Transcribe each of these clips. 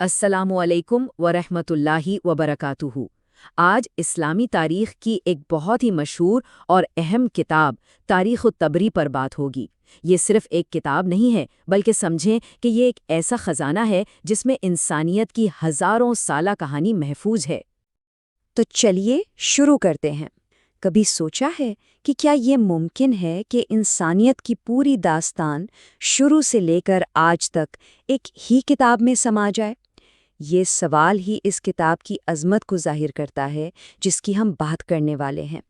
السلام علیکم ورحمۃ اللہ وبرکاتہ۔ آج اسلامی تاریخ کی ایک بہت ہی مشہور اور اہم کتاب تاریخ الطبری پر بات ہوگی۔ یہ صرف ایک کتاب نہیں ہے، بلکہ سمجھیں کہ یہ ایک ایسا خزانہ ہے جس میں انسانیت کی ہزاروں سالہ کہانی محفوظ ہے۔ تو چلیے شروع کرتے ہیں۔ کبھی سوچا ہے کہ کیا یہ ممکن ہے کہ انسانیت کی پوری داستان شروع سے لے کر آج تک ایک ہی کتاب میں سما جائے؟ یہ سوال ہی اس کتاب کی عظمت کو ظاہر کرتا ہے جس کی ہم بات کرنے والے ہیں۔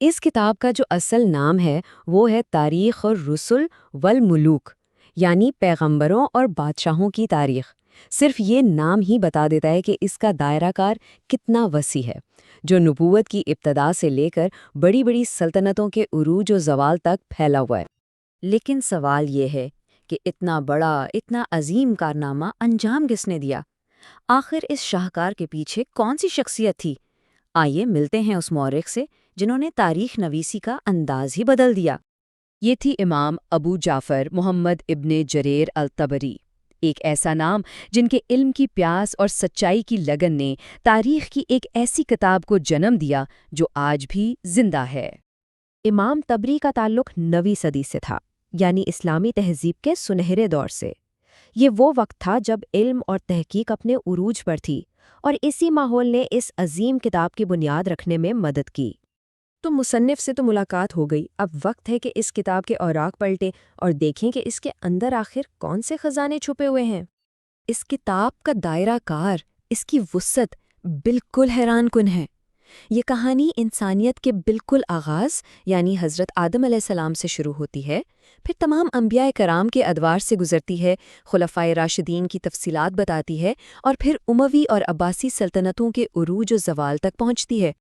اس کتاب کا جو اصل نام ہے وہ ہے تاریخ الرسل والملوک، یعنی پیغمبروں اور بادشاہوں کی تاریخ۔ صرف یہ نام ہی بتا دیتا ہے کہ اس کا دائرہ کار کتنا وسیع ہے، جو نبوت کی ابتدا سے لے کر بڑی بڑی سلطنتوں کے عروج و زوال تک پھیلا ہوا ہے۔ لیکن سوال یہ ہے کہ اتنا بڑا، اتنا عظیم کارنامہ انجام کس نے دیا؟ آخر اس شاہکار کے پیچھے کون سی شخصیت تھی؟ آئیے ملتے ہیں اس مورخ سے جنہوں نے تاریخ نویسی کا انداز ہی بدل دیا۔ یہ تھی امام ابو جعفر محمد ابن جریر الطبری، ایک ایسا نام جن کے علم کی پیاس اور سچائی کی لگن نے تاریخ کی ایک ایسی کتاب کو جنم دیا جو آج بھی زندہ ہے۔ امام طبری کا تعلق 9ویں صدی سے تھا، یعنی اسلامی تہذیب کے سنہرے دور سے۔ یہ وہ وقت تھا جب علم اور تحقیق اپنے عروج پر تھی، اور اسی ماحول نے اس عظیم کتاب کی بنیاد رکھنے میں مدد کی۔ تو مصنف سے تو ملاقات ہو گئی، اب وقت ہے کہ اس کتاب کے اوراق پلٹیں اور دیکھیں کہ اس کے اندر آخر کون سے خزانے چھپے ہوئے ہیں۔ اس کتاب کا دائرہ کار، اس کی وسعت بالکل حیران کن ہے۔ یہ کہانی انسانیت کے بالکل آغاز، یعنی حضرت آدم علیہ السلام سے شروع ہوتی ہے، پھر تمام انبیاء کرام کے ادوار سے گزرتی ہے، خلفائے راشدین کی تفصیلات بتاتی ہے، اور پھر اموی اور عباسی سلطنتوں کے عروج و زوال تک پہنچتی ہے۔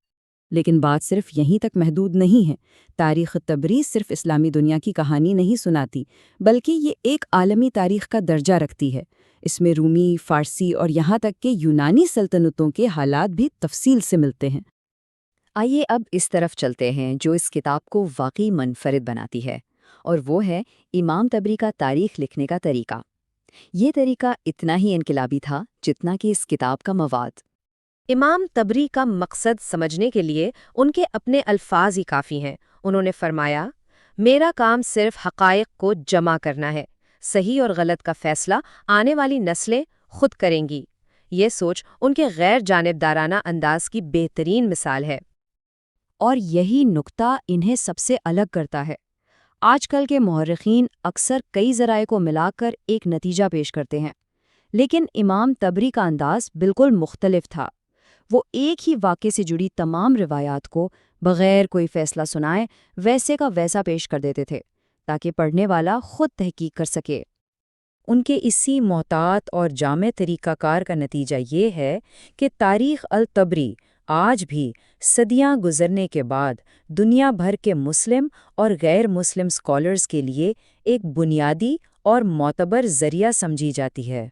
لیکن بات صرف یہیں تک محدود نہیں ہے۔ تاریخ طبری صرف اسلامی دنیا کی کہانی نہیں سناتی، بلکہ یہ ایک عالمی تاریخ کا درجہ رکھتی ہے۔ اس میں رومی، فارسی اور یہاں تک کہ یونانی سلطنتوں کے حالات بھی تفصیل سے ملتے ہیں۔ آئیے اب اس طرف چلتے ہیں جو اس کتاب کو واقعی منفرد بناتی ہے، اور وہ ہے امام طبری کا تاریخ لکھنے کا طریقہ۔ یہ طریقہ اتنا ہی انقلابی تھا جتنا کہ اس کتاب کا مواد۔ امام طبری کا مقصد سمجھنے کے لیے ان کے اپنے الفاظ ہی کافی ہیں۔ انہوں نے فرمایا، میرا کام صرف حقائق کو جمع کرنا ہے، صحیح اور غلط کا فیصلہ آنے والی نسلیں خود کریں گی۔ یہ سوچ ان کے غیر جانبدارانہ انداز کی بہترین مثال ہے۔ اور یہی نکتہ انہیں سب سے الگ کرتا ہے۔ آج کل کے مورخین اکثر کئی ذرائع کو ملا کر ایک نتیجہ پیش کرتے ہیں، لیکن امام طبری کا انداز بالکل مختلف تھا۔ وہ ایک ہی واقعے سے جڑی تمام روایات کو بغیر کوئی فیصلہ سنائے ویسے کا ویسا پیش کر دیتے تھے، تاکہ پڑھنے والا خود تحقیق کر سکے۔ ان کے اسی محتاط اور جامع طریقہ کار کا نتیجہ یہ ہے کہ تاریخ الطبری آج بھی صدیاں گزرنے کے بعد دنیا بھر کے مسلم اور غیر مسلم اسکالرز کے لیے ایک بنیادی اور معتبر ذریعہ سمجھی جاتی ہے۔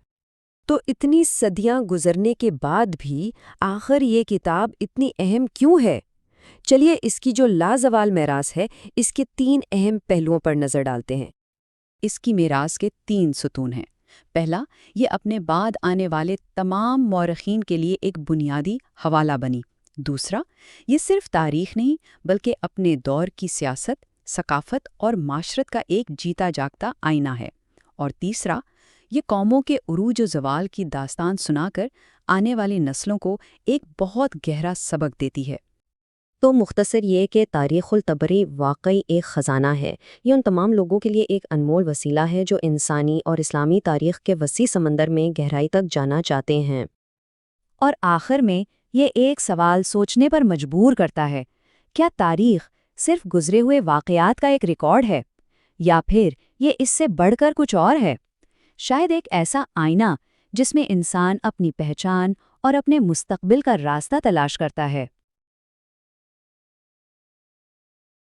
تو اتنی صدیاں گزرنے کے بعد بھی آخر یہ کتاب اتنی اہم کیوں ہے؟ چلیے اس کی جو لازوال میراث ہے، اس کے 3 اہم پہلوؤں پر نظر ڈالتے ہیں۔ اس کی میراث کے 3 ستون ہیں۔ پہلا، یہ اپنے بعد آنے والے تمام مورخین کے لیے ایک بنیادی حوالہ بنی۔ دوسرا، یہ صرف تاریخ نہیں بلکہ اپنے دور کی سیاست، ثقافت اور معاشرت کا ایک جیتا جاگتا آئینہ ہے۔ اور تیسرا، یہ قوموں کے عروج و زوال کی داستان سنا کر آنے والی نسلوں کو ایک بہت گہرا سبق دیتی ہے۔ تو مختصر یہ کہ تاریخ الطبری واقعی ایک خزانہ ہے۔ یہ ان تمام لوگوں کے لیے ایک انمول وسیلہ ہے جو انسانی اور اسلامی تاریخ کے وسیع سمندر میں گہرائی تک جانا چاہتے ہیں۔ اور آخر میں یہ ایک سوال سوچنے پر مجبور کرتا ہے، کیا تاریخ صرف گزرے ہوئے واقعات کا ایک ریکارڈ ہے، یا پھر یہ اس سے بڑھ کر کچھ اور ہے؟ شاید ایک ایسا آئینہ جس میں انسان اپنی پہچان اور اپنے مستقبل کا راستہ تلاش کرتا ہے۔